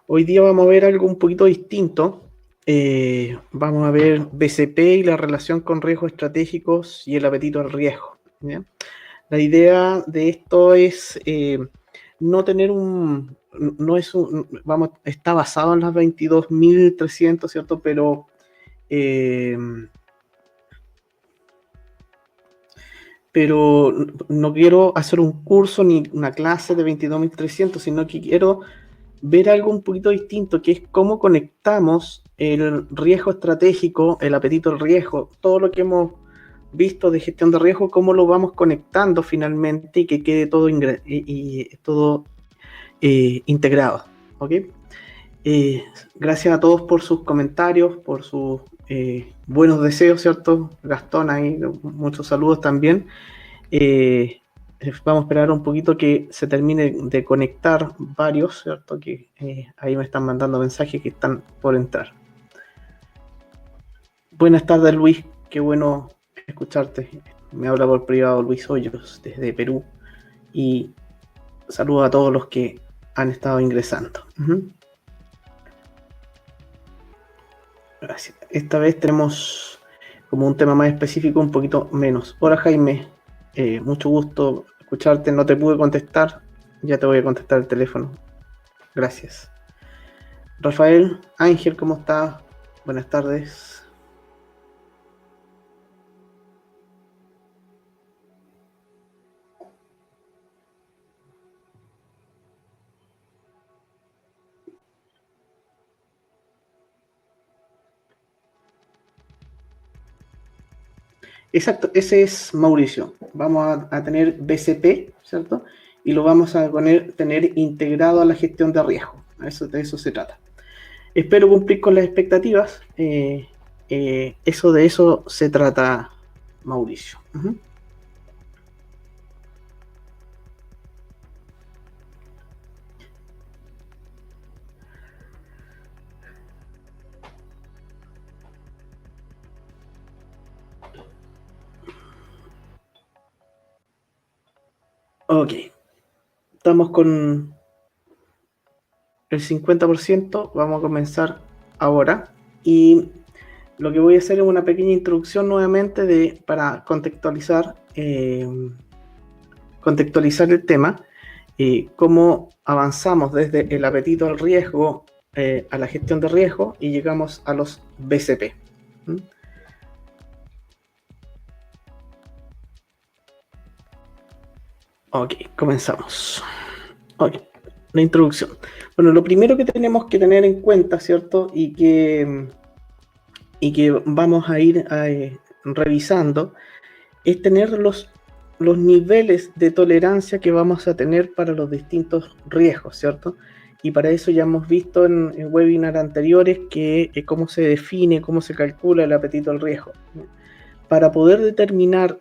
Hoy día vamos a ver algo un poquito distinto. Vamos a ver BCP y la relación con riesgos estratégicos y el apetito al riesgo. ¿Ya? La idea de esto es no tener un... No es un... Vamos, está basado en las 22.300, ¿cierto? Pero no quiero hacer un curso ni una clase de 22.300, sino que quiero ver algo un poquito distinto, que es cómo conectamos el riesgo estratégico, el apetito al riesgo, todo lo que hemos visto de gestión de riesgo, cómo lo vamos conectando finalmente y que quede todo, todo integrado. ¿Ok? Gracias a todos por sus comentarios, por sus buenos deseos, ¿cierto? Gastón, ahí muchos saludos también. Vamos a esperar un poquito que se termine de conectar varios, ¿cierto? Que ahí me están mandando mensajes que están por entrar. Buenas tardes, Luis. Qué bueno escucharte. Me habla por privado Luis Hoyos desde Perú. Y saludo a todos los que han estado ingresando. Gracias. Esta vez tenemos como un tema más específico, un poquito menos. Hola, Jaime. Mucho gusto escucharte. No te pude contestar. Ya te voy a contestar el teléfono. Gracias. Rafael, Ángel, ¿cómo está? Buenas tardes. Exacto, ese es Mauricio. Vamos a tener BCP, ¿cierto? Y lo vamos a tener integrado a la gestión de riesgo. De eso se trata. Espero cumplir con las expectativas. De eso se trata, Mauricio. Ok. Estamos con el 50%. Vamos a comenzar ahora. Y lo que voy a hacer es una pequeña introducción nuevamente para contextualizar el tema, cómo avanzamos desde el apetito al riesgo a la gestión de riesgo y llegamos a los BCP. Ok, comenzamos. Ok, la introducción. Bueno, lo primero que tenemos que tener en cuenta, ¿cierto? Y que vamos a ir revisando, es tener los niveles de tolerancia que vamos a tener para los distintos riesgos, ¿cierto? Y para eso ya hemos visto en webinars anteriores que cómo se define, cómo se calcula el apetito al riesgo. Para poder determinar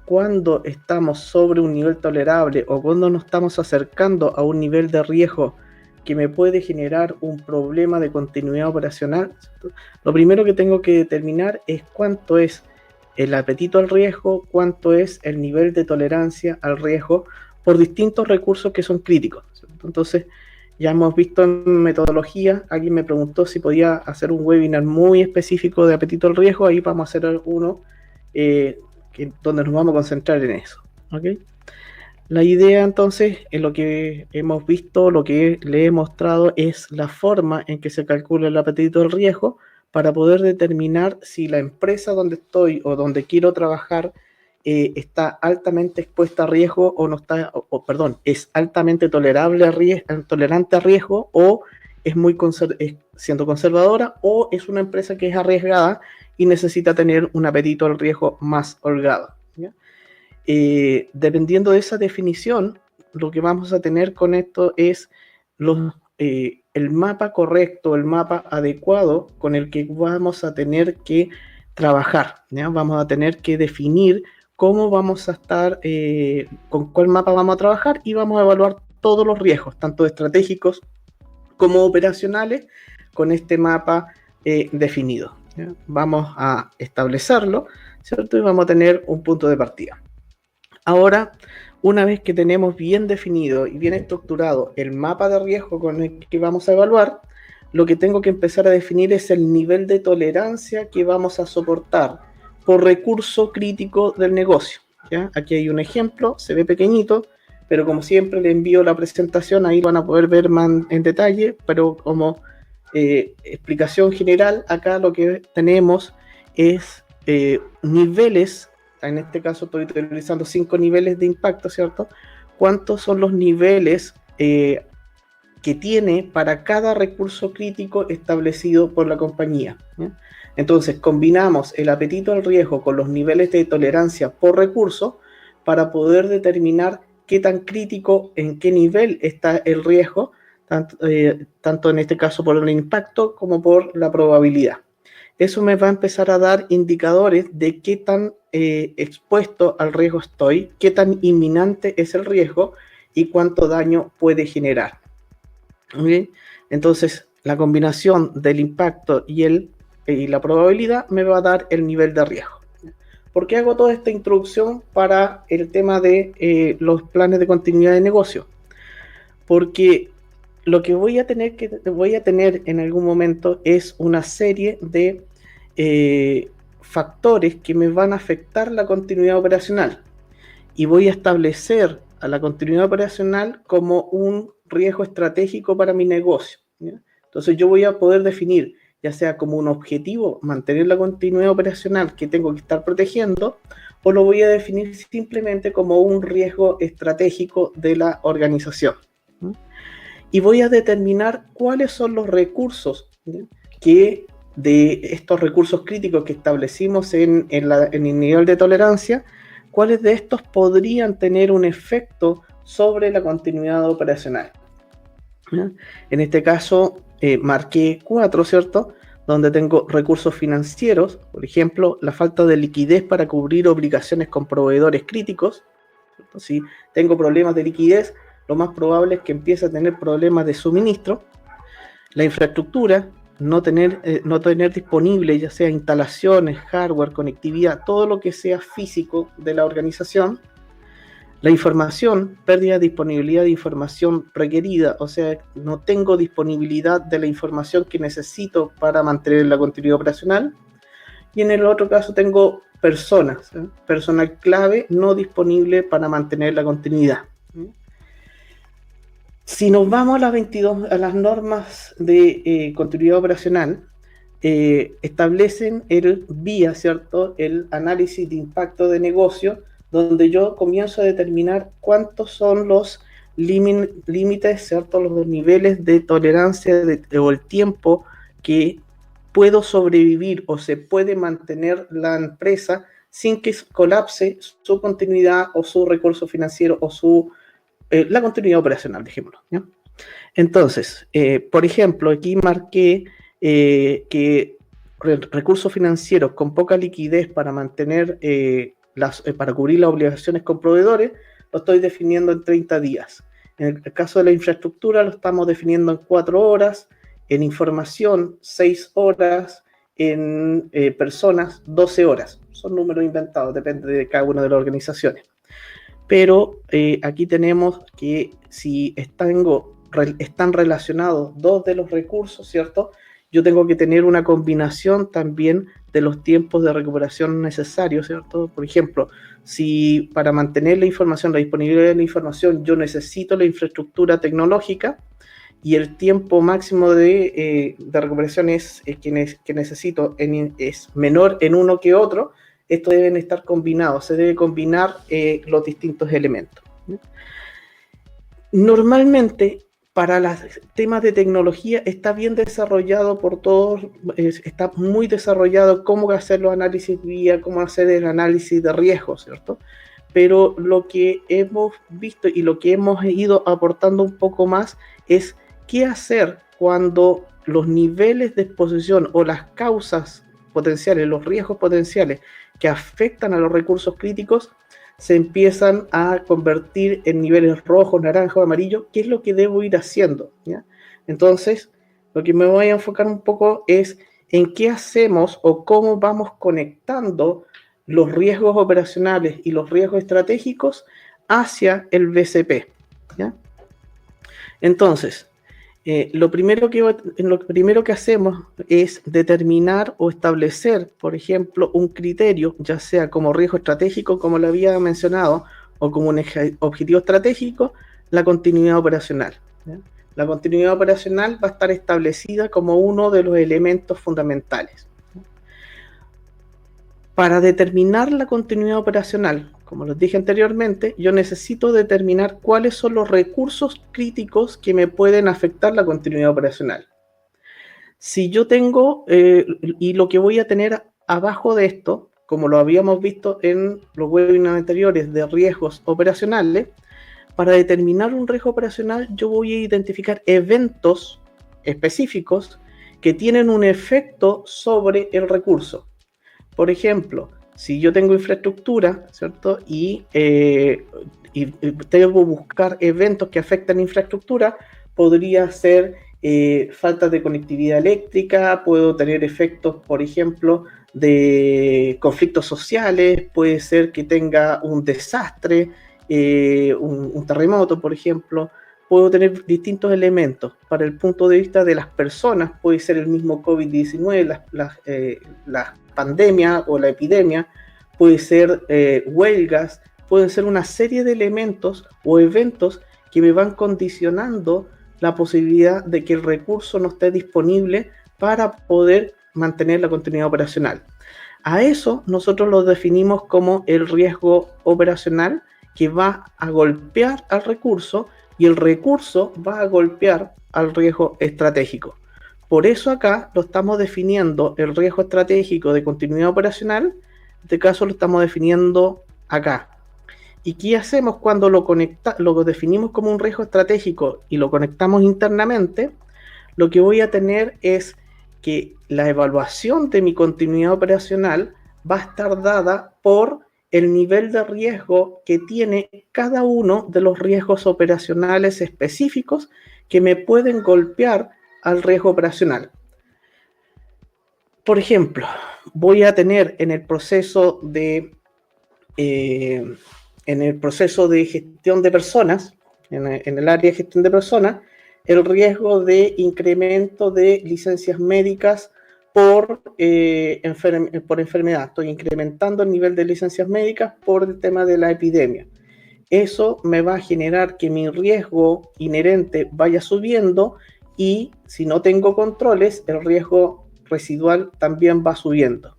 cuándo estamos sobre un nivel tolerable o cuándo nos estamos acercando a un nivel de riesgo que me puede generar un problema de continuidad operacional, ¿cierto? Lo primero que tengo que determinar es cuánto es el apetito al riesgo, cuánto es el nivel de tolerancia al riesgo por distintos recursos que son críticos, ¿cierto? Entonces, ya hemos visto en metodología, alguien me preguntó si podía hacer un webinar muy específico de apetito al riesgo, ahí vamos a hacer uno donde nos vamos a concentrar en eso, ¿ok? La idea entonces, en lo que hemos visto, lo que le he mostrado es la forma en que se calcula el apetito del riesgo para poder determinar si la empresa donde estoy o donde quiero trabajar está altamente expuesta a riesgo o no está, perdón, es altamente tolerable tolerante a riesgo o es siendo conservadora o es una empresa que es arriesgada y necesita tener un apetito al riesgo más holgado, ¿ya? Dependiendo de esa definición, lo que vamos a tener con esto es el mapa correcto, el mapa adecuado con el que vamos a tener que trabajar, ¿ya? Vamos a tener que definir cómo vamos a estar, con cuál mapa vamos a trabajar y vamos a evaluar todos los riesgos, tanto estratégicos como operacionales, con este mapa definido, ¿ya? Vamos a establecerlo, ¿cierto? Y vamos a tener un punto de partida. Ahora, Una vez que tenemos bien definido y bien estructurado el mapa de riesgo con el que vamos a evaluar, lo que tengo que empezar a definir es el nivel de tolerancia que vamos a soportar por recurso crítico del negocio, ¿ya? Aquí hay un ejemplo, se ve pequeñito, pero como siempre le envío la presentación, ahí van a poder ver más en detalle, pero como explicación general, acá lo que tenemos es niveles. En este caso estoy utilizando 5 niveles de impacto, ¿cierto? ¿Cuántos son los niveles que tiene para cada recurso crítico establecido por la compañía? ¿Ya? Entonces, combinamos el apetito al riesgo con los niveles de tolerancia por recurso para poder determinar qué tan crítico, en qué nivel está el riesgo, tanto en este caso por el impacto como por la probabilidad. Eso me va a empezar a dar indicadores de qué tan expuesto al riesgo estoy, qué tan inminente es el riesgo y cuánto daño puede generar. ¿Okay? Entonces, la combinación del impacto y la probabilidad me va a dar el nivel de riesgo. ¿Por qué hago toda esta introducción para el tema de los planes de continuidad de negocio? Porque lo que voy a tener en algún momento es una serie de factores que me van a afectar la continuidad operacional, y voy a establecer a la continuidad operacional como un riesgo estratégico para mi negocio, ¿ya? Entonces yo voy a poder definir, ya sea como un objetivo, mantener la continuidad operacional que tengo que estar protegiendo, o lo voy a definir simplemente como un riesgo estratégico de la organización. Y voy a determinar cuáles son los recursos, ¿ya? Que de estos recursos críticos que establecimos en el nivel de tolerancia, cuáles de estos podrían tener un efecto sobre la continuidad operacional, ¿ya? En este caso marqué 4, ¿cierto? Donde tengo recursos financieros, por ejemplo, la falta de liquidez para cubrir obligaciones con proveedores críticos, ¿cierto? Si tengo problemas de liquidez, lo más probable es que empiece a tener problemas de suministro. La infraestructura, no tener disponible, ya sea instalaciones, hardware, conectividad, todo lo que sea físico de la organización. La información, pérdida de disponibilidad de información requerida, o sea, no tengo disponibilidad de la información que necesito para mantener la continuidad operacional. Y en el otro caso tengo personas, ¿eh? Personal clave no disponible para mantener la continuidad. Si nos vamos a las 22, a las normas de continuidad operacional, establecen el VIA, ¿cierto? El análisis de impacto de negocio, donde yo comienzo a determinar cuántos son los límites, ¿cierto? Los niveles de tolerancia o el tiempo que puedo sobrevivir o se puede mantener la empresa sin que colapse su continuidad o su recurso financiero o la continuidad operacional, dejémoslo, ¿ya? Entonces, por ejemplo, aquí marqué que recursos financieros con poca liquidez para mantener para cubrir las obligaciones con proveedores, lo estoy definiendo en 30 días. En el caso de la infraestructura, lo estamos definiendo en 4 horas, en información, 6 horas, en personas, 12 horas. Son números inventados, depende de cada una de las organizaciones. Pero aquí tenemos que si están relacionados 2 de los recursos, ¿cierto? Yo tengo que tener una combinación también de los tiempos de recuperación necesarios, ¿cierto? Por ejemplo, si para mantener la información, la disponibilidad de la información, yo necesito la infraestructura tecnológica y el tiempo máximo de recuperación que necesito es menor en uno que otro, estos deben estar combinados, se debe combinar los distintos elementos. Normalmente, para los temas de tecnología está bien desarrollado por todos, está muy desarrollado cómo hacer los análisis VIA, cómo hacer el análisis de riesgo, ¿cierto? Pero lo que hemos visto y lo que hemos ido aportando un poco más es qué hacer cuando los niveles de exposición o las causas potenciales, los riesgos potenciales que afectan a los recursos críticos se empiezan a convertir en niveles rojos, naranjos, amarillos. ¿Qué es lo que debo ir haciendo? ¿Ya? Entonces, lo que me voy a enfocar un poco es en qué hacemos o cómo vamos conectando los riesgos operacionales y los riesgos estratégicos hacia el BCP, ¿ya? Entonces, lo primero que hacemos es determinar o establecer, por ejemplo, un criterio, ya sea como riesgo estratégico, como lo había mencionado, o como un objetivo estratégico, la continuidad operacional, ¿ya? La continuidad operacional va a estar establecida como uno de los elementos fundamentales. Para determinar la continuidad operacional, como les dije anteriormente, yo necesito determinar cuáles son los recursos críticos que me pueden afectar la continuidad operacional. Si yo tengo, y lo que voy a tener abajo de esto, como lo habíamos visto en los webinars anteriores de riesgos operacionales, para determinar un riesgo operacional yo voy a identificar eventos específicos que tienen un efecto sobre el recurso. Por ejemplo, si yo tengo infraestructura, ¿cierto? Y debo buscar eventos que afectan infraestructura, podría ser falta de conectividad eléctrica, puedo tener efectos, por ejemplo, de conflictos sociales, puede ser que tenga un desastre, un terremoto, por ejemplo. Puedo tener distintos elementos. Para el punto de vista de las personas, puede ser el mismo COVID-19, las pandemias o la epidemia, puede ser huelgas, pueden ser una serie de elementos o eventos que me van condicionando la posibilidad de que el recurso no esté disponible para poder mantener la continuidad operacional. A eso nosotros lo definimos como el riesgo operacional, que va a golpear al recurso y el recurso va a golpear al riesgo estratégico. Por eso acá lo estamos definiendo el riesgo estratégico de continuidad operacional, en este caso lo estamos definiendo acá. ¿Y qué hacemos cuando lo definimos como un riesgo estratégico y lo conectamos internamente? Lo que voy a tener es que la evaluación de mi continuidad operacional va a estar dada por el nivel de riesgo que tiene cada uno de los riesgos operacionales específicos que me pueden golpear al riesgo operacional. Por ejemplo, voy a tener en el proceso de gestión de personas, en el área de gestión de personas, el riesgo de incremento de licencias médicas por enfermedad. Estoy incrementando el nivel de licencias médicas por el tema de la epidemia. Eso me va a generar que mi riesgo inherente vaya subiendo y si no tengo controles, el riesgo residual también va subiendo.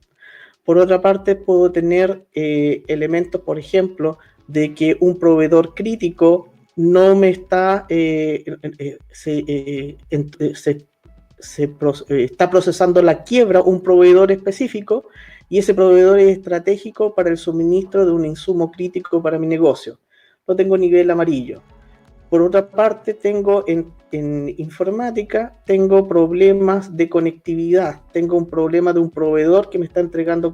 Por otra parte, puedo tener elementos, por ejemplo, de que un proveedor crítico no me está, está procesando la quiebra un proveedor específico y ese proveedor es estratégico para el suministro de un insumo crítico para mi negocio. Lo tengo a nivel amarillo. Por otra parte, tengo en informática, tengo problemas de conectividad. Tengo un problema de un proveedor que me está entregando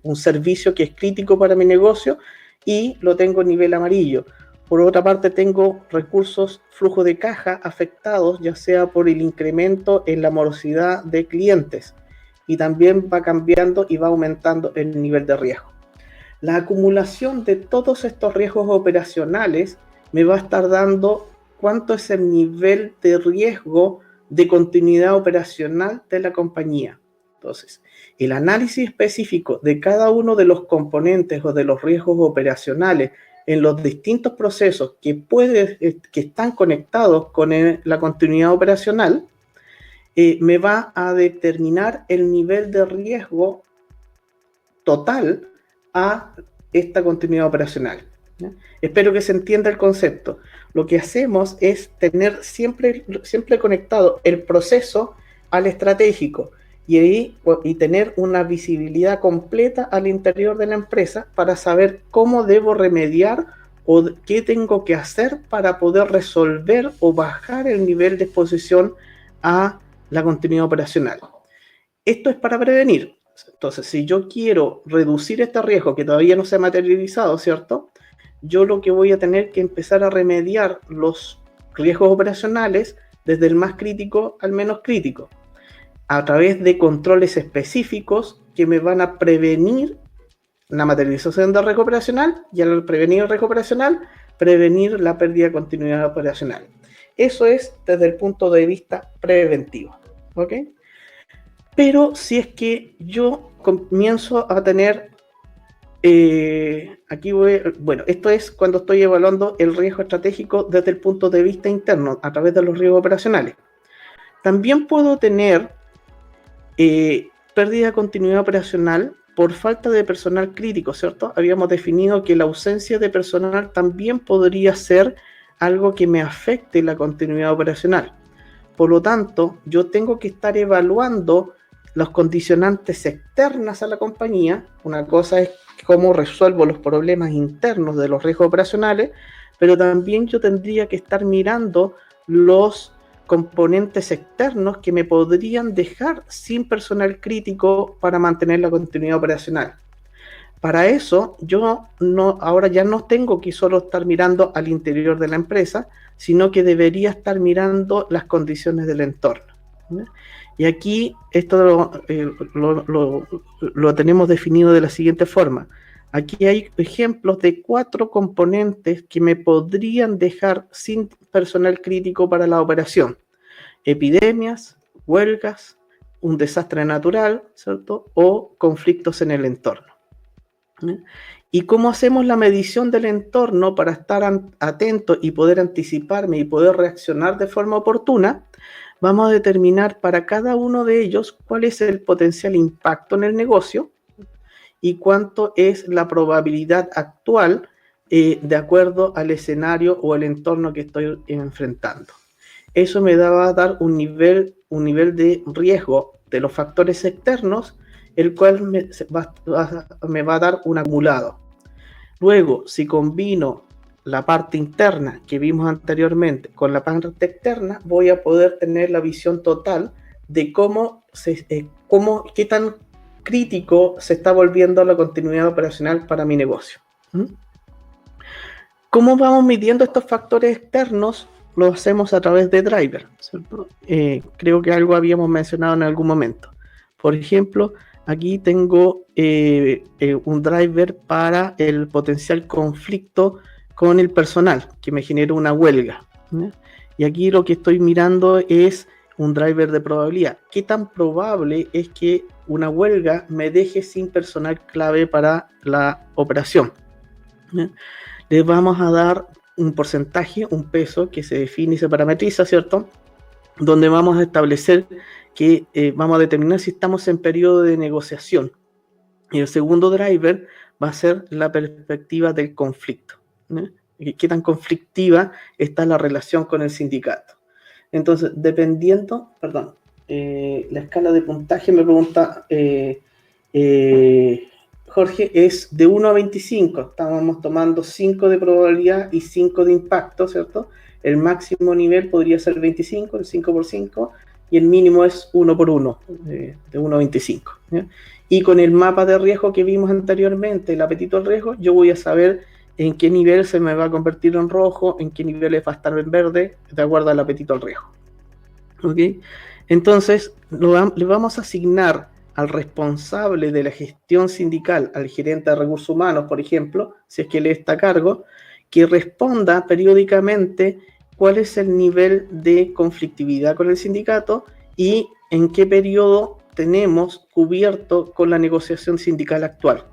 un servicio que es crítico para mi negocio y lo tengo a nivel amarillo. Por otra parte, tengo recursos, flujo de caja afectados, ya sea por el incremento en la morosidad de clientes. Y también va cambiando y va aumentando el nivel de riesgo. La acumulación de todos estos riesgos operacionales me va a estar dando cuánto es el nivel de riesgo de continuidad operacional de la compañía. Entonces, el análisis específico de cada uno de los componentes o de los riesgos operacionales en los distintos procesos que están conectados con la continuidad operacional, me va a determinar el nivel de riesgo total a esta continuidad operacional, ¿ya? Espero que se entienda el concepto. Lo que hacemos es tener siempre conectado el proceso al estratégico y tener una visibilidad completa al interior de la empresa para saber cómo debo remediar o qué tengo que hacer para poder resolver o bajar el nivel de exposición a la continuidad operacional. Esto es para prevenir. Entonces, si yo quiero reducir este riesgo que todavía no se ha materializado, ¿cierto? Yo lo que voy a tener que empezar a remediar los riesgos operacionales desde el más crítico al menos crítico, a través de controles específicos que me van a prevenir la materialización del riesgo operacional, y al prevenir el riesgo operacional, prevenir la pérdida de continuidad operacional. Eso es desde el punto de vista preventivo, ¿ok? Pero si es que yo comienzo a tener, bueno, esto es cuando estoy evaluando el riesgo estratégico desde el punto de vista interno, a través de los riesgos operacionales. También puedo tener pérdida de continuidad operacional por falta de personal crítico, ¿cierto? Habíamos definido que la ausencia de personal también podría ser algo que me afecte la continuidad operacional. Por lo tanto, yo tengo que estar evaluando los condicionantes externas a la compañía. Una cosa es cómo resuelvo los problemas internos de los riesgos operacionales, pero también yo tendría que estar mirando los componentes externos que me podrían dejar sin personal crítico para mantener la continuidad operacional. Para eso, ahora ya no tengo que solo estar mirando al interior de la empresa, sino que debería estar mirando las condiciones del entorno. Y aquí esto lo tenemos definido de la siguiente forma. Aquí hay ejemplos de 4 componentes que me podrían dejar sin personal crítico para la operación: epidemias, huelgas, un desastre natural, ¿cierto? O conflictos en el entorno. ¿Y cómo hacemos la medición del entorno para estar atento y poder anticiparme y poder reaccionar de forma oportuna? Vamos a determinar para cada uno de ellos cuál es el potencial impacto en el negocio y cuánto es la probabilidad actual de acuerdo al escenario o el entorno que estoy enfrentando. Eso me va a dar un nivel de riesgo de los factores externos, el cual me va a dar un acumulado. Luego, si combino la parte interna que vimos anteriormente con la parte externa, voy a poder tener la visión total de qué tan crítico se está volviendo la continuidad operacional para mi negocio. ¿Cómo vamos midiendo estos factores externos? Lo hacemos a través de driver, ¿cierto? Creo que algo habíamos mencionado en algún momento. Por ejemplo, aquí tengo un driver para el potencial conflicto con el personal, que me genera una huelga, ¿no? Y aquí lo que estoy mirando es un driver de probabilidad. ¿Qué tan probable es que una huelga me deje sin personal clave para la operación? ¿No? Les vamos a dar un porcentaje, un peso que se define y se parametriza, ¿cierto? Donde vamos a establecer que vamos a determinar si estamos en periodo de negociación. Y el segundo driver va a ser la perspectiva del conflicto, ¿no? ¿Qué tan conflictiva está la relación con el sindicato? Entonces, dependiendo, la escala de puntaje me pregunta Jorge, es de 1 a 25. Estábamos tomando 5 de probabilidad y 5 de impacto, ¿cierto? El máximo nivel podría ser 25, el 5 por 5, y el mínimo es 1 por 1, de 1 a 25. ¿Ya? Y con el mapa de riesgo que vimos anteriormente, el apetito al riesgo, yo voy a saber en qué nivel se me va a convertir en rojo, en qué niveles va a estar en verde, de acuerdo al apetito al riesgo. ¿Ok? Entonces, le vamos a asignar al responsable de la gestión sindical, al gerente de recursos humanos, por ejemplo, si es que él está a cargo, que responda periódicamente cuál es el nivel de conflictividad con el sindicato y en qué periodo tenemos cubierto con la negociación sindical actual.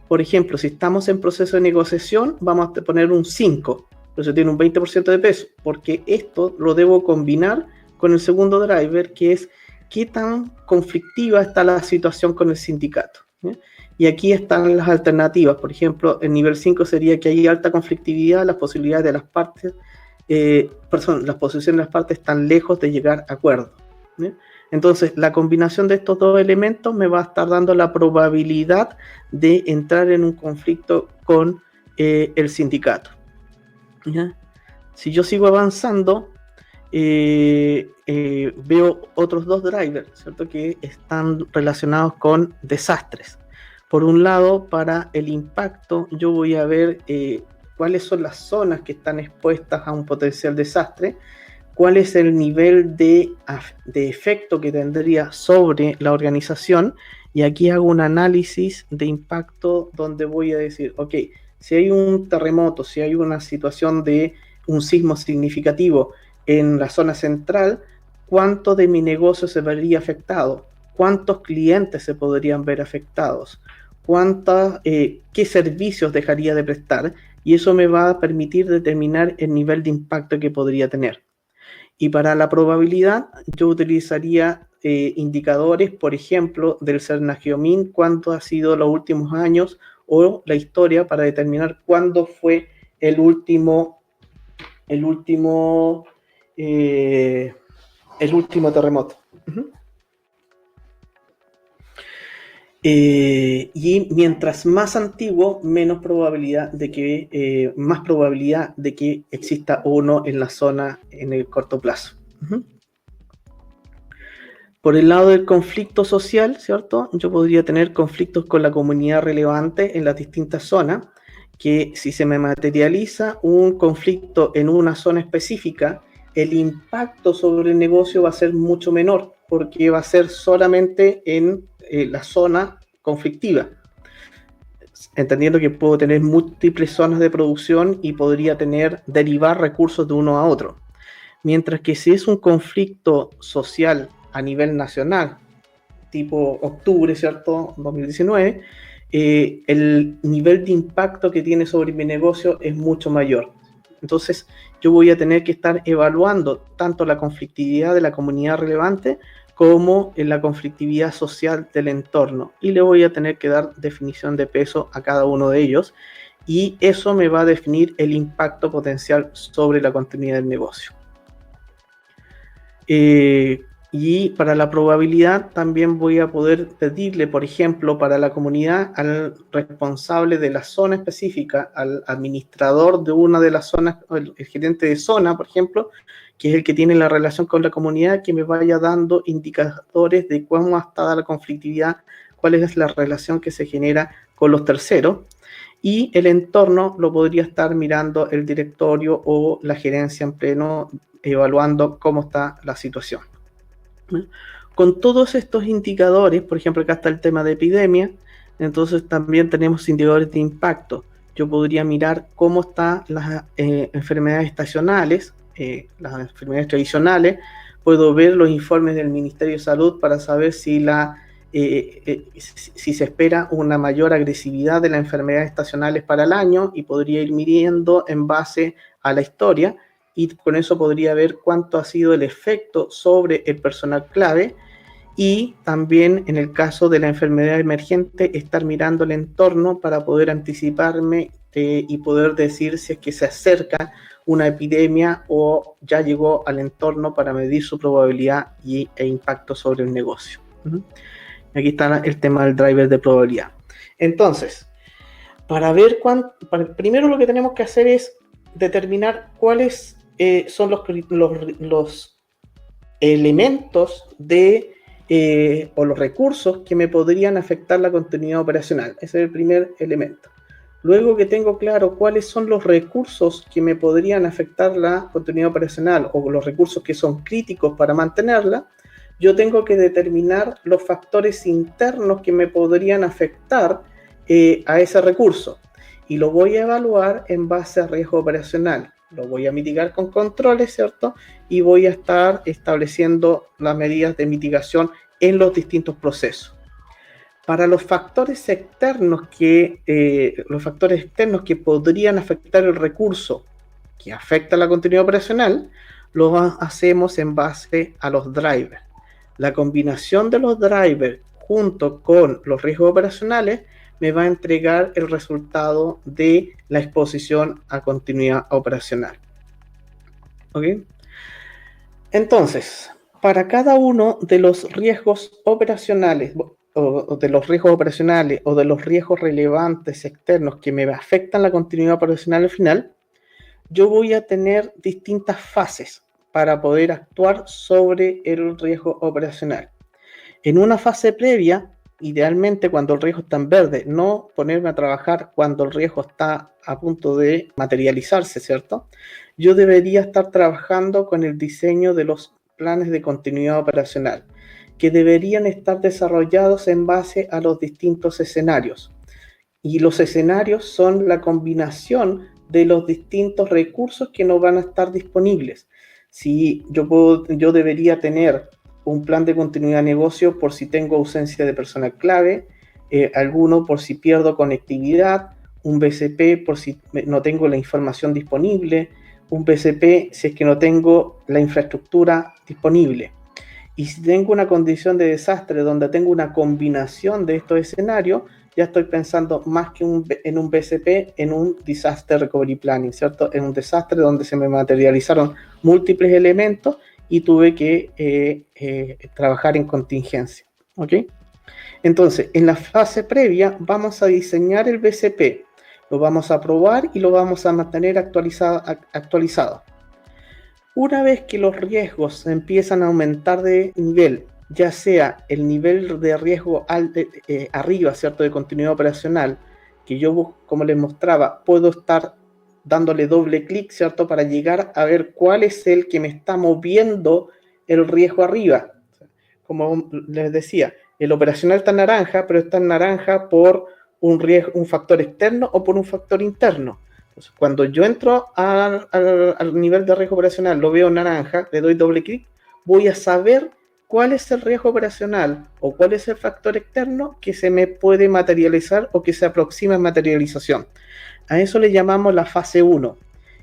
Por ejemplo, si estamos en proceso de negociación, vamos a poner un 5, pero se tiene un 20% de peso, porque esto lo debo combinar con el segundo driver, que es qué tan conflictiva está la situación con el sindicato, ¿sí? Y aquí están las alternativas. Por ejemplo, el nivel 5 sería que hay alta conflictividad, las posibilidades de las partes, las posiciones de las partes están lejos de llegar a acuerdo, ¿sí? Entonces, la combinación de estos dos elementos me va a estar dando la probabilidad de entrar en un conflicto con el sindicato, ¿ya? Si yo sigo avanzando, veo otros dos drivers, ¿cierto? Que están relacionados con desastres. Por un lado, para el impacto, yo voy a ver cuáles son las zonas que están expuestas a un potencial desastre, cuál es el nivel de efecto que tendría sobre la organización Y aquí hago un análisis de impacto donde voy a decir, ok, si hay un terremoto, si hay una situación de un sismo significativo en la zona central, ¿cuánto de mi negocio se vería afectado? ¿Cuántos clientes se podrían ver afectados? ¿Qué servicios dejaría de prestar? Y eso me va a permitir determinar el nivel de impacto que podría tener. Y para la probabilidad, yo utilizaría indicadores, por ejemplo, del Cernageomin, cuánto ha sido los últimos años o la historia para determinar cuándo fue el último, el último, eh, el último terremoto. Uh-huh. Y mientras más antiguo, más probabilidad de que exista uno en la zona en el corto plazo. Uh-huh. Por el lado del conflicto social, ¿cierto? Yo podría tener conflictos con la comunidad relevante en las distintas zonas, que si se me materializa un conflicto en una zona específica, el impacto sobre el negocio va a ser mucho menor, porque va a ser solamente en la zona conflictiva. Entendiendo que puedo tener múltiples zonas de producción y podría derivar recursos de uno a otro. Mientras que si es un conflicto social a nivel nacional, tipo octubre, ¿cierto? 2019, el nivel de impacto que tiene sobre mi negocio es mucho mayor. Entonces, yo voy a tener que estar evaluando tanto la conflictividad de la comunidad relevante como en la conflictividad social del entorno. Y le voy a tener que dar definición de peso a cada uno de ellos. Y eso me va a definir el impacto potencial sobre la continuidad del negocio. Y para la probabilidad también voy a poder pedirle, por ejemplo, para la comunidad, al responsable de la zona específica, al administrador de una de las zonas, el gerente de zona, por ejemplo, que es el que tiene la relación con la comunidad, que me vaya dando indicadores de cómo está la conflictividad, cuál es la relación que se genera con los terceros. Y el entorno lo podría estar mirando el directorio o la gerencia en pleno, evaluando cómo está la situación. Con todos estos indicadores, por ejemplo, acá está el tema de epidemia, entonces también tenemos indicadores de impacto. Yo podría mirar cómo están las enfermedades estacionales, las enfermedades tradicionales, puedo ver los informes del Ministerio de Salud para saber si se espera una mayor agresividad de las enfermedades estacionales para el año y podría ir midiendo en base a la historia y con eso podría ver cuánto ha sido el efecto sobre el personal clave y también en el caso de la enfermedad emergente estar mirando el entorno para poder anticiparme y poder decir si es que se acerca una epidemia o ya llegó al entorno para medir su probabilidad e impacto sobre el negocio. Aquí está el tema del driver de probabilidad. Entonces, para ver primero lo que tenemos que hacer es determinar cuáles son los elementos o los recursos que me podrían afectar la continuidad operacional. Ese es el primer elemento. Luego que tengo claro cuáles son los recursos que me podrían afectar la continuidad operacional o los recursos que son críticos para mantenerla, yo tengo que determinar los factores internos que me podrían afectar a ese recurso. Y lo voy a evaluar en base a riesgo operacional. Lo voy a mitigar con controles, ¿cierto? Y voy a estar estableciendo las medidas de mitigación en los distintos procesos. Para los factores externos que podrían afectar el recurso que afecta la continuidad operacional, lo hacemos en base a los drivers. La combinación de los drivers junto con los riesgos operacionales me va a entregar el resultado de la exposición a continuidad operacional. ¿Ok? Entonces, para cada uno de los riesgos operacionales o de los riesgos operacionales o de los riesgos relevantes externos que me afectan la continuidad operacional al final, yo voy a tener distintas fases para poder actuar sobre el riesgo operacional. En una fase previa, idealmente cuando el riesgo está en verde, no ponerme a trabajar cuando el riesgo está a punto de materializarse, ¿cierto? Yo debería estar trabajando con el diseño de los planes de continuidad operacional. que deberían estar desarrollados en base a los distintos escenarios. Y los escenarios son la combinación de los distintos recursos que no van a estar disponibles. Si yo debería tener un plan de continuidad de negocio por si tengo ausencia de personal clave, alguno por si pierdo conectividad, un BCP por si no tengo la información disponible, un BCP si es que no tengo la infraestructura disponible. Y si tengo una condición de desastre donde tengo una combinación de estos escenarios, ya estoy pensando más que en un BCP, en un Disaster Recovery Planning, ¿cierto? En un desastre donde se me materializaron múltiples elementos y tuve que trabajar en contingencia, ¿ok? Entonces, en la fase previa vamos a diseñar el BCP, lo vamos a probar y lo vamos a mantener actualizado. Una vez que los riesgos empiezan a aumentar de nivel, ya sea el nivel de riesgo arriba, ¿cierto?, de continuidad operacional, que yo, como les mostraba, puedo estar dándole doble clic, ¿cierto?, para llegar a ver cuál es el que me está moviendo el riesgo arriba. Como les decía, el operacional está en naranja, pero está en naranja por un factor externo o por un factor interno. Entonces, cuando yo entro al nivel de riesgo operacional, lo veo naranja, le doy doble clic, voy a saber cuál es el riesgo operacional o cuál es el factor externo que se me puede materializar o que se aproxima en materialización. A eso le llamamos la fase 1.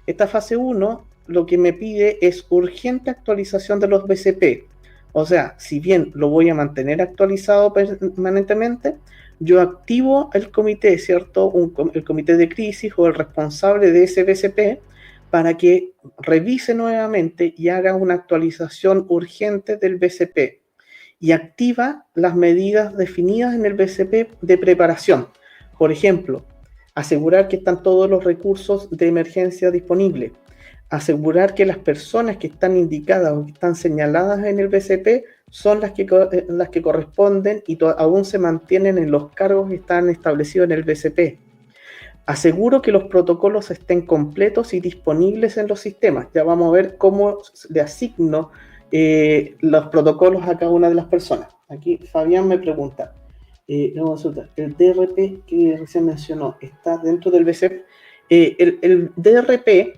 Esta fase 1 lo que me pide es urgente actualización de los BCP. O sea, si bien lo voy a mantener actualizado permanentemente, yo activo el comité, ¿cierto? El comité de crisis o el responsable de ese BCP para que revise nuevamente y haga una actualización urgente del BCP y activa las medidas definidas en el BCP de preparación. Por ejemplo, asegurar que están todos los recursos de emergencia disponibles, asegurar que las personas que están indicadas o que están señaladas en el BCP son las que corresponden y aún se mantienen en los cargos que están establecidos en el BCP. Aseguro que los protocolos estén completos y disponibles en los sistemas. Ya vamos a ver cómo le asigno los protocolos a cada una de las personas. Aquí Fabián me pregunta, ¿el DRP que recién mencionó está dentro del BCP? El DRP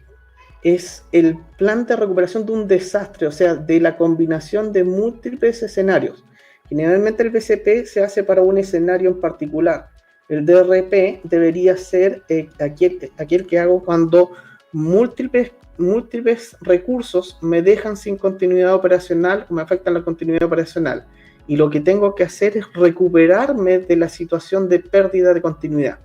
es el plan de recuperación de un desastre, o sea, de la combinación de múltiples escenarios. Generalmente el BCP se hace para un escenario en particular. El DRP debería ser aquel que hago cuando múltiples recursos me dejan sin continuidad operacional o me afectan la continuidad operacional. Y lo que tengo que hacer es recuperarme de la situación de pérdida de continuidad.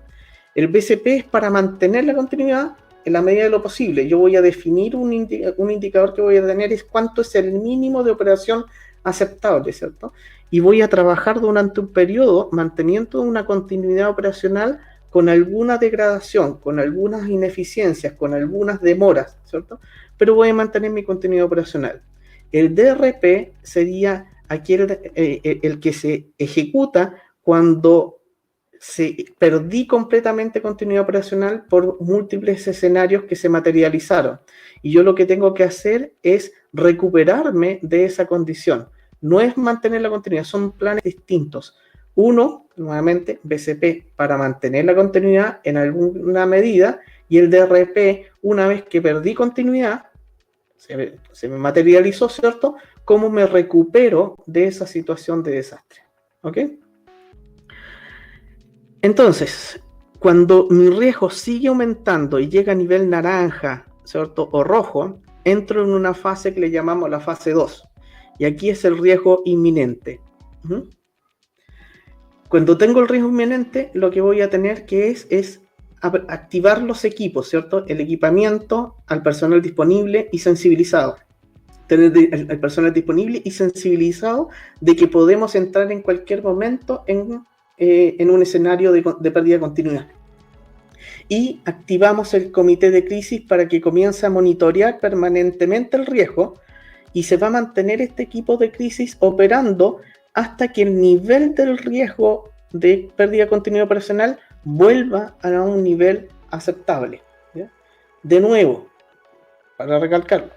El BCP es para mantener la continuidad en la medida de lo posible. Yo voy a definir un indicador que voy a tener, es cuánto es el mínimo de operación aceptable, ¿cierto? Y voy a trabajar durante un periodo manteniendo una continuidad operacional con alguna degradación, con algunas ineficiencias, con algunas demoras, ¿cierto? Pero voy a mantener mi continuidad operacional. El DRP sería el que se ejecuta cuando perdí completamente continuidad operacional por múltiples escenarios que se materializaron. Y yo lo que tengo que hacer es recuperarme de esa condición. No es mantener la continuidad, son planes distintos. Uno, nuevamente, BCP para mantener la continuidad en alguna medida, y el DRP, una vez que perdí continuidad, se me materializó, ¿cierto? ¿Cómo me recupero de esa situación de desastre? ¿Ok? Entonces, cuando mi riesgo sigue aumentando y llega a nivel naranja, ¿cierto?, o rojo, entro en una fase que le llamamos la fase 2. Y aquí es el riesgo inminente. Cuando tengo el riesgo inminente, lo que voy a tener que es activar los equipos, ¿cierto? El equipamiento al personal disponible y sensibilizado. Tener el personal disponible y sensibilizado de que podemos entrar en cualquier momento en un escenario de pérdida de continuidad. Y activamos el comité de crisis para que comience a monitorear permanentemente el riesgo y se va a mantener este equipo de crisis operando hasta que el nivel del riesgo de pérdida de continuidad operacional vuelva a un nivel aceptable, ¿ya? De nuevo, para recalcarlo,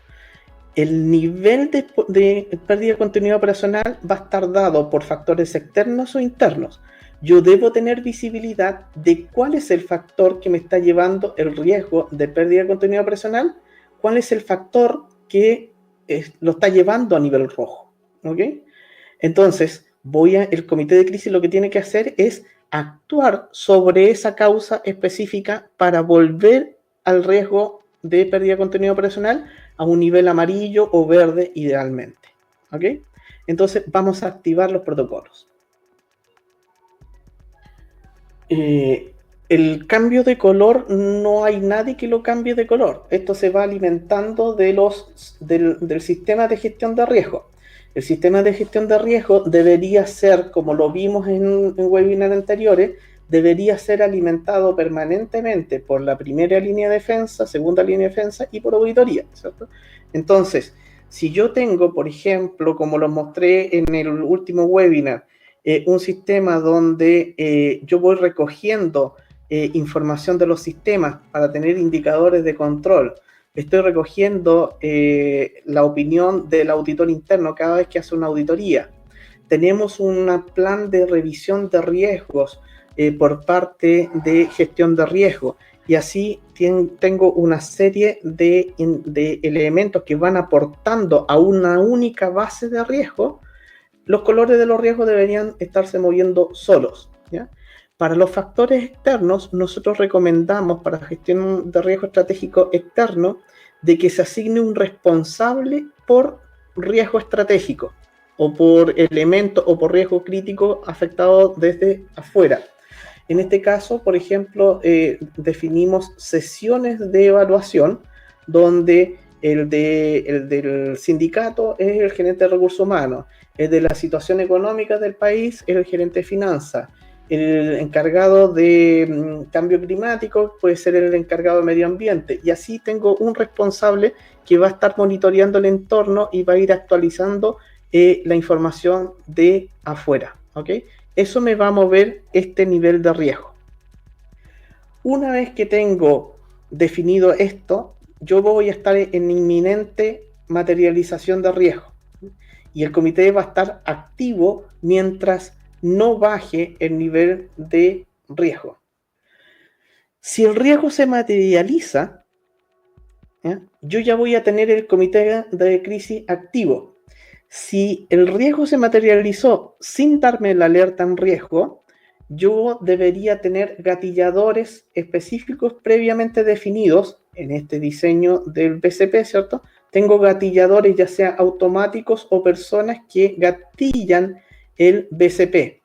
el nivel de pérdida de continuidad operacional va a estar dado por factores externos o internos. Yo debo tener visibilidad de cuál es el factor que me está llevando el riesgo de pérdida de continuidad operacional, cuál es el factor que lo está llevando a nivel rojo. ¿Ok? Entonces, el comité de crisis lo que tiene que hacer es actuar sobre esa causa específica para volver al riesgo de pérdida de contenido operacional a un nivel amarillo o verde idealmente. ¿Ok? Entonces, vamos a activar los protocolos. El cambio de color, no hay nadie que lo cambie de color. Esto se va alimentando del sistema de gestión de riesgo. El sistema de gestión de riesgo debería ser, como lo vimos en webinars anteriores, debería ser alimentado permanentemente por la primera línea de defensa, segunda línea de defensa y por auditoría, ¿cierto? Entonces, si yo tengo, por ejemplo, como lo mostré en el último webinar, un sistema donde yo voy recogiendo información de los sistemas para tener indicadores de control, estoy recogiendo la opinión del auditor interno cada vez que hace una auditoría. Tenemos un plan de revisión de riesgos por parte de gestión de riesgo y así tengo una serie de elementos que van aportando a una única base de riesgo. Los colores de los riesgos deberían estarse moviendo solos, ¿ya? Para los factores externos, nosotros recomendamos para gestión de riesgo estratégico externo de que se asigne un responsable por riesgo estratégico o por elemento o por riesgo crítico afectado desde afuera. En este caso, por ejemplo, definimos sesiones de evaluación donde el del sindicato es el gerente de recursos humanos, el de la situación económica del país es el gerente de finanzas, el encargado de cambio climático puede ser el encargado de medio ambiente, y así tengo un responsable que va a estar monitoreando el entorno y va a ir actualizando la información de afuera, ¿ok? Eso me va a mover este nivel de riesgo. Una vez que tengo definido esto, yo voy a estar en inminente materialización de riesgo y el comité va a estar activo mientras no baje el nivel de riesgo. Si el riesgo se materializa, yo ya voy a tener el comité de crisis activo. Si el riesgo se materializó sin darme la alerta en riesgo, yo debería tener gatilladores específicos previamente definidos en este diseño del BCP, ¿cierto? Tengo gatilladores ya sea automáticos o personas que gatillan el BCP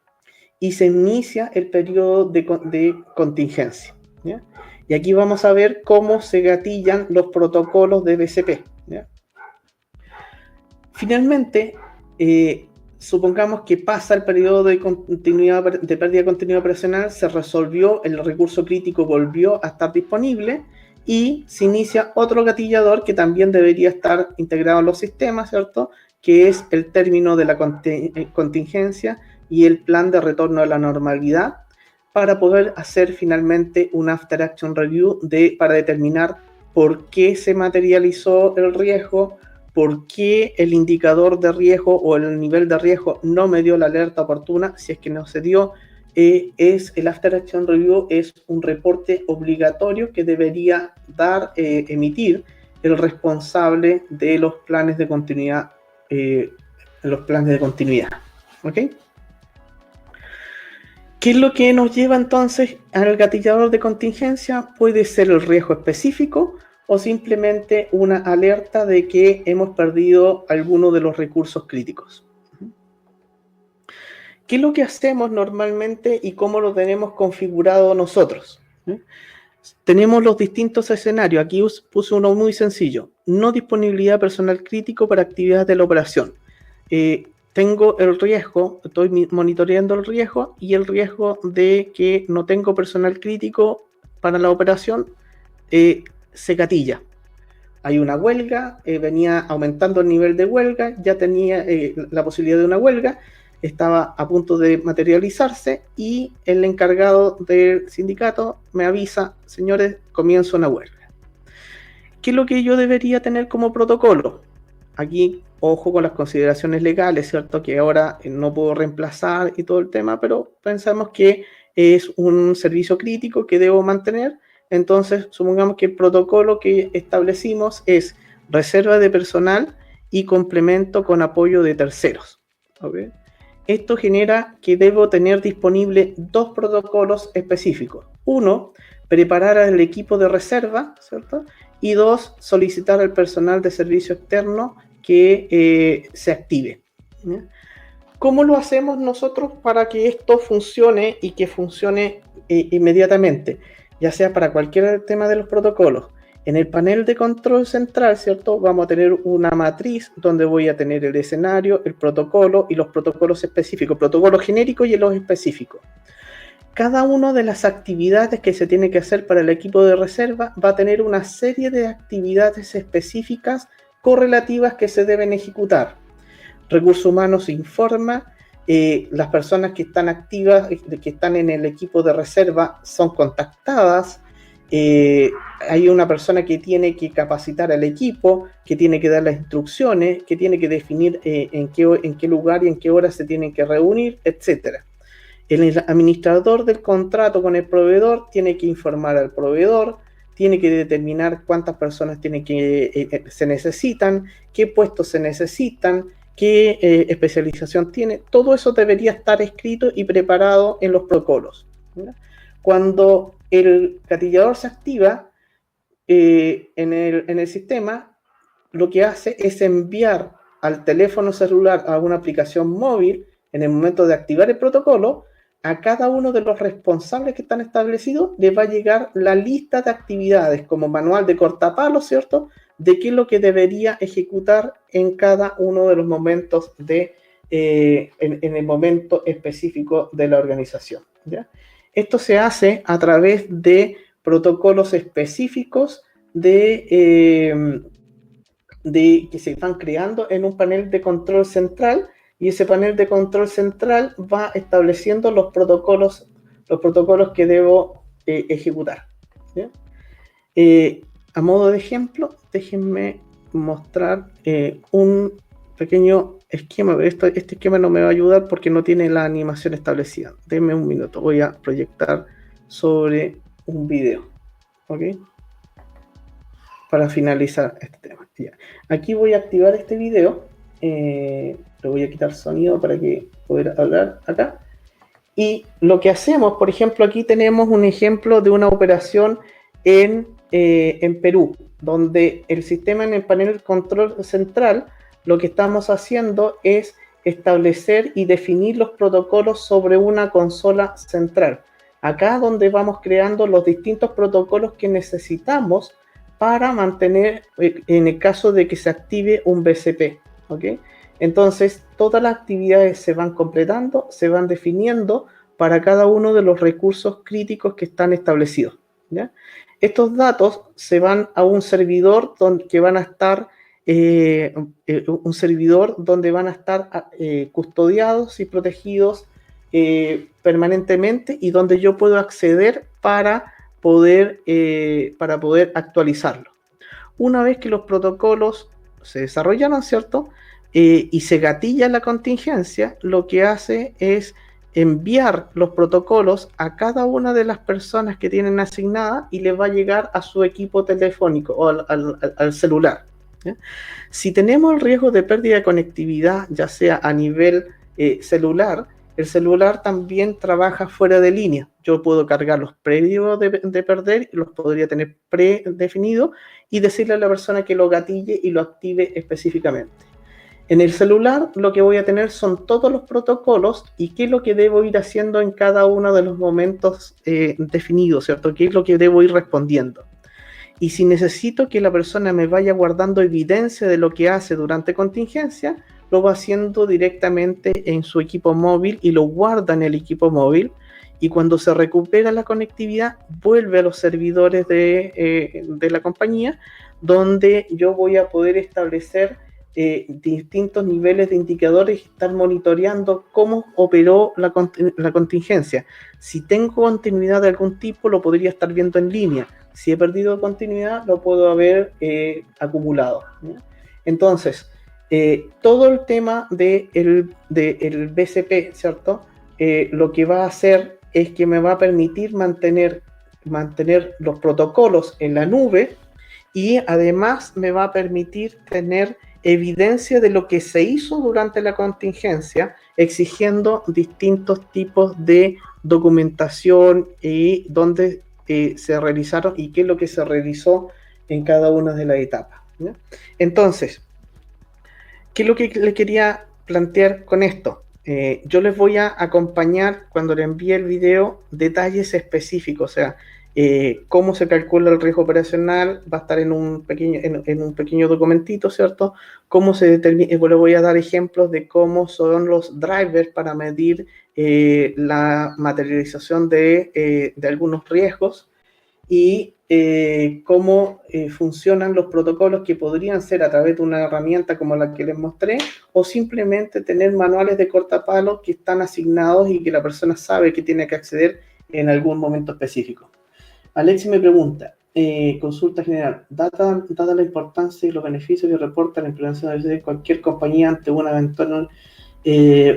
y se inicia el periodo de contingencia, ¿ya? Y aquí vamos a ver cómo se gatillan los protocolos de BCP, ¿ya? Finalmente, supongamos que pasa el periodo de pérdida de continuidad operacional, se resolvió, el recurso crítico volvió a estar disponible y se inicia otro gatillador que también debería estar integrado en los sistemas, ¿cierto? Que es el término de la contingencia y el plan de retorno a la normalidad para poder hacer finalmente un after action review para determinar por qué se materializó el riesgo, por qué el indicador de riesgo o el nivel de riesgo no me dio la alerta oportuna, si es que no se dio. El After Action Review es un reporte obligatorio que debería emitir el responsable de los planes de continuidad. ¿Ok? ¿Qué es lo que nos lleva entonces al gatillador de contingencia? Puede ser el riesgo específico o simplemente una alerta de que hemos perdido alguno de los recursos críticos. ¿Qué es lo que hacemos normalmente y cómo lo tenemos configurado nosotros? Tenemos los distintos escenarios. Aquí puse uno muy sencillo. No disponibilidad personal crítico para actividades de la operación. Tengo el riesgo, estoy monitoreando el riesgo y el riesgo de que no tengo personal crítico para la operación se gatilla. Hay una huelga, venía aumentando el nivel de huelga, ya tenía la posibilidad de una huelga, estaba a punto de materializarse y el encargado del sindicato me avisa, señores, comienza una huelga. ¿Qué es lo que yo debería tener como protocolo? aquí, ojo con las consideraciones legales, ¿cierto? Que ahora no puedo reemplazar y todo el tema, pero pensamos que es un servicio crítico que debo mantener. Entonces, supongamos que el protocolo que establecimos es reserva de personal y complemento con apoyo de terceros. ¿Okay? Esto genera que debo tener disponible dos protocolos específicos. Uno, preparar al equipo de reserva, ¿cierto? Y dos, solicitar al personal de servicio externo que se active. ¿Ya? ¿Cómo lo hacemos nosotros para que esto funcione y que funcione inmediatamente? Ya sea para cualquier tema de los protocolos. En el panel de control central, ¿cierto? Vamos a tener una matriz donde voy a tener el escenario, el protocolo y los protocolos específicos, protocolos genéricos y los específicos. Cada una de las actividades que se tiene que hacer para el equipo de reserva va a tener una serie de actividades específicas correlativas que se deben ejecutar. Recursos Humanos informa, las personas que están activas, que están en el equipo de reserva, son contactadas. Hay una persona que tiene que capacitar al equipo, que tiene que dar las instrucciones, que tiene que definir en qué lugar y en qué hora se tienen que reunir, etc. El administrador del contrato con el proveedor tiene que informar al proveedor, tiene que determinar cuántas personas se necesitan, qué puestos se necesitan, qué especialización tiene. Todo eso debería estar escrito y preparado en los protocolos. ¿Ya? Cuando el gatillador se activa en el sistema, lo que hace es enviar al teléfono celular a una aplicación móvil en el momento de activar el protocolo. A cada uno de los responsables que están establecidos les va a llegar la lista de actividades como manual de cortapalos, ¿cierto? De qué es lo que debería ejecutar en cada uno de los momentos en el momento específico de la organización. ¿Ya? Esto se hace a través de protocolos específicos que se van creando en un panel de control central, y ese panel de control central va estableciendo los protocolos que debo ejecutar. ¿Ya? A modo de ejemplo, déjenme mostrar un pequeño esquema. Este esquema no me va a ayudar porque no tiene la animación establecida. Denme un minuto, voy a proyectar sobre un video. ¿Ok? Para finalizar este tema. Ya. Aquí voy a activar este video. Le voy a quitar sonido para que poder hablar acá. Y lo que hacemos, por ejemplo, aquí tenemos un ejemplo de una operación en Perú, donde el sistema en el panel de control central, lo que estamos haciendo es establecer y definir los protocolos sobre una consola central. Acá donde vamos creando los distintos protocolos que necesitamos para mantener, en el caso de que se active un BCP, ¿ok? Entonces, todas las actividades se van completando, se van definiendo para cada uno de los recursos críticos que están establecidos, ¿ya? Estos datos se van a un servidor donde van a estar, custodiados y protegidos permanentemente, y donde yo puedo acceder para poder actualizarlo. Una vez que los protocolos se desarrollaron, ¿cierto? Y se gatilla la contingencia, lo que hace es enviar los protocolos a cada una de las personas que tienen asignada, y les va a llegar a su equipo telefónico o al celular. ¿Ya? Si tenemos el riesgo de pérdida de conectividad, ya sea a nivel celular, el celular también trabaja fuera de línea. Yo puedo cargar los previos de perder, los podría tener predefinidos, y decirle a la persona que lo gatille y lo active específicamente. En el celular lo que voy a tener son todos los protocolos y qué es lo que debo ir haciendo en cada uno de los momentos definidos, ¿cierto? ¿Qué es lo que debo ir respondiendo? Y si necesito que la persona me vaya guardando evidencia de lo que hace durante contingencia, lo va haciendo directamente en su equipo móvil y lo guarda en el equipo móvil. Y cuando se recupera la conectividad, vuelve a los servidores de la compañía, donde yo voy a poder establecer distintos niveles de indicadores y estar monitoreando cómo operó la contingencia. Si tengo continuidad de algún tipo, lo podría estar viendo en línea. Si he perdido continuidad, lo puedo haber acumulado, ¿ya? Entonces, Todo el tema del BCP, ¿cierto? Lo que va a hacer es que me va a permitir mantener los protocolos en la nube y además me va a permitir tener evidencia de lo que se hizo durante la contingencia, exigiendo distintos tipos de documentación y dónde se realizaron y qué es lo que se realizó en cada una de las etapas, ¿no? Entonces, ¿qué es lo que le quería plantear con esto? Yo les voy a acompañar cuando le envíe el video detalles específicos, o sea, cómo se calcula el riesgo operacional, va a estar en un pequeño documentito, ¿cierto? Cómo se determina, le voy a dar ejemplos de cómo son los drivers para medir la materialización de algunos riesgos y cómo funcionan los protocolos que podrían ser a través de una herramienta como la que les mostré o simplemente tener manuales de cortapalo que están asignados y que la persona sabe que tiene que acceder en algún momento específico. Alexi me pregunta, consulta general, dada la importancia y los beneficios que reporta la implementación de cualquier compañía ante un eventual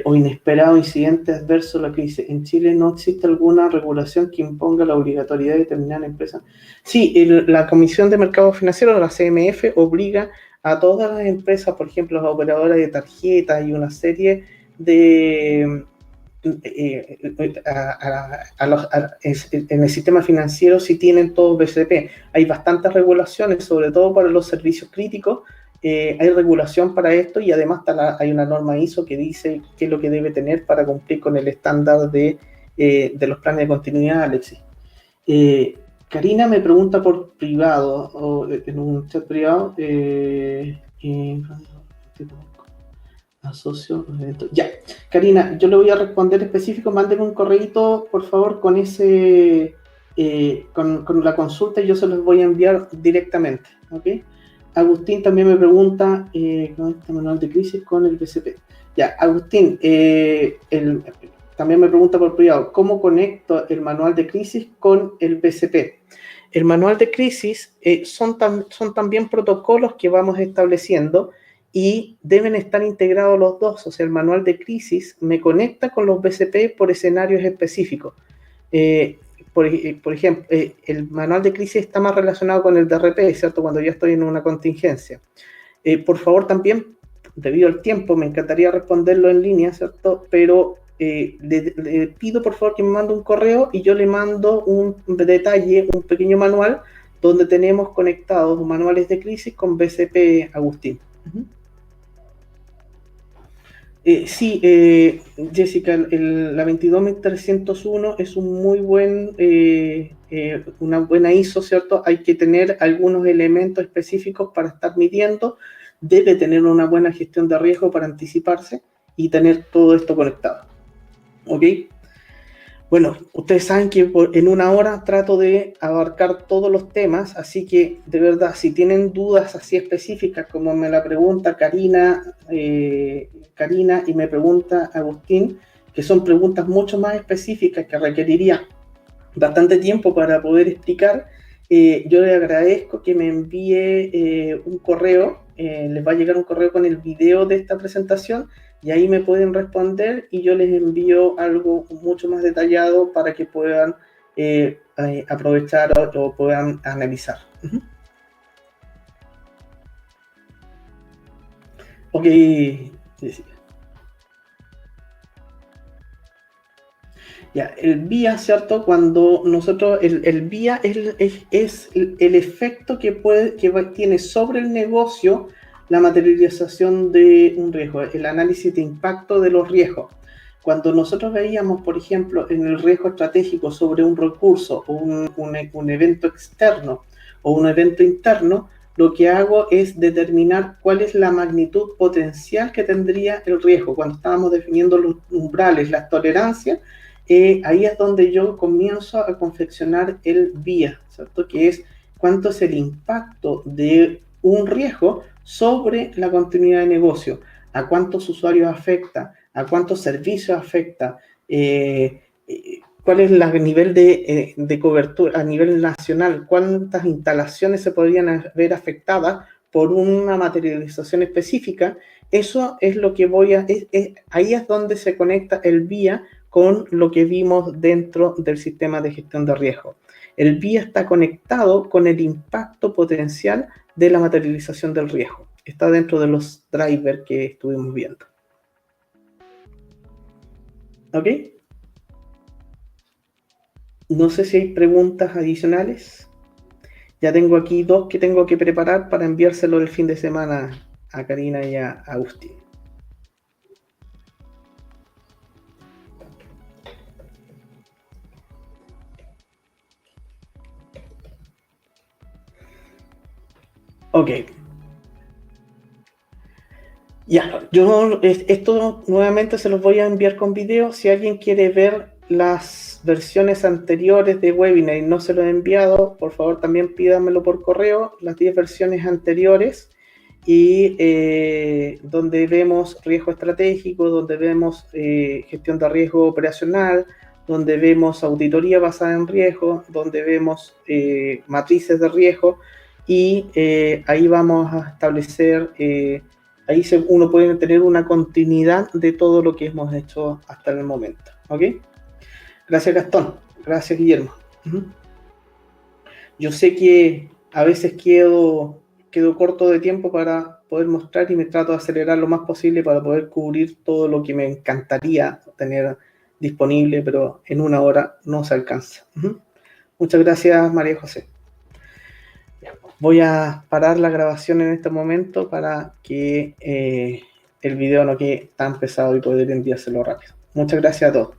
o inesperado incidente adverso, la crisis. ¿En Chile no existe alguna regulación que imponga la obligatoriedad de determinar empresas? Sí, la Comisión de Mercados Financieros, la CMF, obliga a todas las empresas, por ejemplo, las operadoras de tarjetas y una serie de... en el sistema financiero si tienen todos BCP. Hay bastantes regulaciones, sobre todo para los servicios críticos. Hay regulación para esto y además hay una norma ISO que dice qué es lo que debe tener para cumplir con el estándar de los planes de continuidad, Alexis. Karina me pregunta por privado, o en un chat privado, asocio, ya. Karina, yo le voy a responder específico, mándeme un correíto, por favor, con ese, con la consulta y yo se los voy a enviar directamente, ¿ok? Agustín también me pregunta, con este manual de crisis con el BCP. Ya, Agustín, también me pregunta por privado, ¿cómo conecto el manual de crisis con el BCP? El manual de crisis son también protocolos que vamos estableciendo y deben estar integrados los dos. O sea, el manual de crisis me conecta con los BCP por escenarios específicos. Por ejemplo, el manual de crisis está más relacionado con el DRP, ¿cierto? Cuando ya estoy en una contingencia. Por favor, también, debido al tiempo, me encantaría responderlo en línea, ¿cierto? Pero le pido, por favor, que me mande un correo y yo le mando un detalle, un pequeño manual, donde tenemos conectados manuales de crisis con BCP, Agustín. Sí, Jessica, la 22301 es un muy buen, una buena ISO, ¿cierto? Hay que tener algunos elementos específicos para estar midiendo, debe tener una buena gestión de riesgo para anticiparse y tener todo esto conectado, ¿ok? Bueno, ustedes saben que en una hora trato de abarcar todos los temas, así que de verdad, si tienen dudas así específicas, como me la pregunta Karina y me pregunta Agustín, que son preguntas mucho más específicas que requeriría bastante tiempo para poder explicar, yo le agradezco que me envíe un correo, les va a llegar un correo con el video de esta presentación y ahí me pueden responder y yo les envío algo mucho más detallado para que puedan aprovechar o puedan analizar. Ok, Jessica. Ya, el vía, ¿cierto? Cuando nosotros, el vía es el efecto que tiene sobre el negocio la materialización de un riesgo, el análisis de impacto de los riesgos. Cuando nosotros veíamos, por ejemplo, en el riesgo estratégico sobre un recurso o un evento externo o un evento interno, lo que hago es determinar cuál es la magnitud potencial que tendría el riesgo. Cuando estábamos definiendo los umbrales, las tolerancias, ahí es donde yo comienzo a confeccionar el vía, ¿cierto? Que es cuánto es el impacto de un riesgo sobre la continuidad de negocio, a cuántos usuarios afecta, a cuántos servicios afecta, cuál es el nivel de cobertura a nivel nacional, cuántas instalaciones se podrían ver afectadas por una materialización específica, eso es lo que ahí es donde se conecta el BIA con lo que vimos dentro del sistema de gestión de riesgo. El BIA está conectado con el impacto potencial de la materialización del riesgo. Está dentro de los drivers que estuvimos viendo. ¿Ok? No sé si hay preguntas adicionales. Ya tengo aquí 2 que tengo que preparar para enviárselo el fin de semana a Karina y a Agustín. Ok. Ya, yo esto nuevamente se los voy a enviar con video. Si alguien quiere ver las versiones anteriores de webinar y no se lo he enviado, por favor también pídamelo por correo, las 10 versiones anteriores, y donde vemos riesgo estratégico, donde vemos gestión de riesgo operacional, donde vemos auditoría basada en riesgo, donde vemos matrices de riesgo, y ahí vamos a establecer... ahí uno puede tener una continuidad de todo lo que hemos hecho hasta el momento. ¿Ok? Gracias, Gastón. Gracias, Guillermo. Yo sé que a veces quedo corto de tiempo para poder mostrar y me trato de acelerar lo más posible para poder cubrir todo lo que me encantaría tener disponible, pero en 1 hora no se alcanza. Muchas gracias, María José. Voy a parar la grabación en este momento para que el video no quede tan pesado y poder enviárselo rápido. Muchas gracias a todos.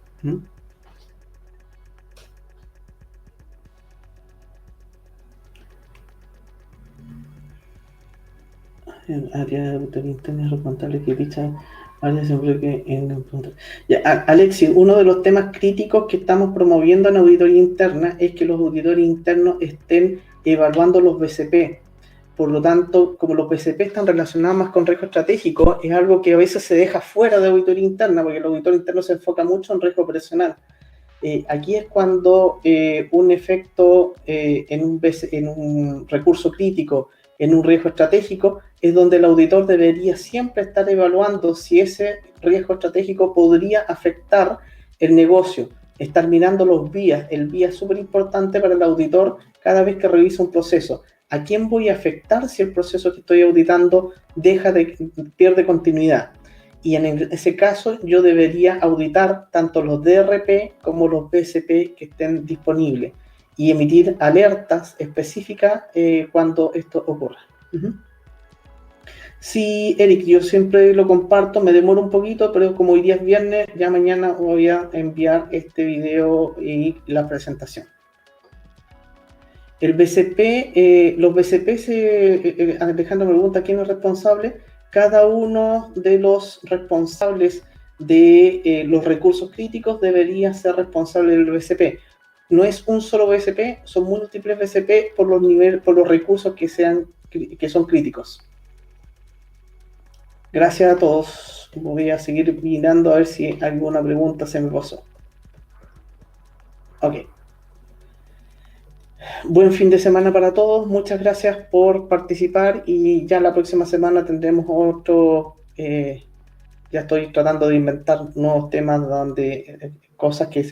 El área de auditoría interna es responsable que dicha área siempre que en ya, Alexi, uno de los temas críticos que estamos promoviendo en auditoría interna es que los auditores internos estén evaluando los BCP. Por lo tanto, como los BCP están relacionados más con riesgo estratégico, es algo que a veces se deja fuera de auditoría interna, porque el auditor interno se enfoca mucho en riesgo operacional. Aquí es cuando un efecto en un recurso crítico, en un riesgo estratégico, es donde el auditor debería siempre estar evaluando si ese riesgo estratégico podría afectar el negocio, estar mirando los vías. El vía es súper importante para el auditor cada vez que revisa un proceso. ¿A quién voy a afectar si el proceso que estoy auditando pierde continuidad? Y en ese caso yo debería auditar tanto los DRP como los BCP que estén disponibles y emitir alertas específicas cuando esto ocurra. Sí, Eric, yo siempre lo comparto, me demoro un poquito, pero como hoy día es viernes, ya mañana voy a enviar este video y la presentación. El BCP, los BCP, Alejandro me pregunta quién es responsable. Cada uno de los responsables de los recursos críticos debería ser responsable del BCP. No es un solo BCP, son múltiples BCP por los recursos que son críticos. Gracias a todos. Voy a seguir mirando a ver si alguna pregunta se me pasó. Ok. Buen fin de semana para todos. Muchas gracias por participar y ya la próxima semana tendremos otro. Ya estoy tratando de inventar nuevos temas donde cosas que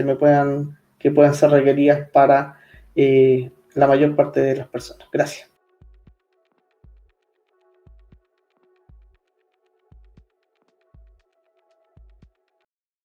puedan ser requeridas para la mayor parte de las personas. Gracias.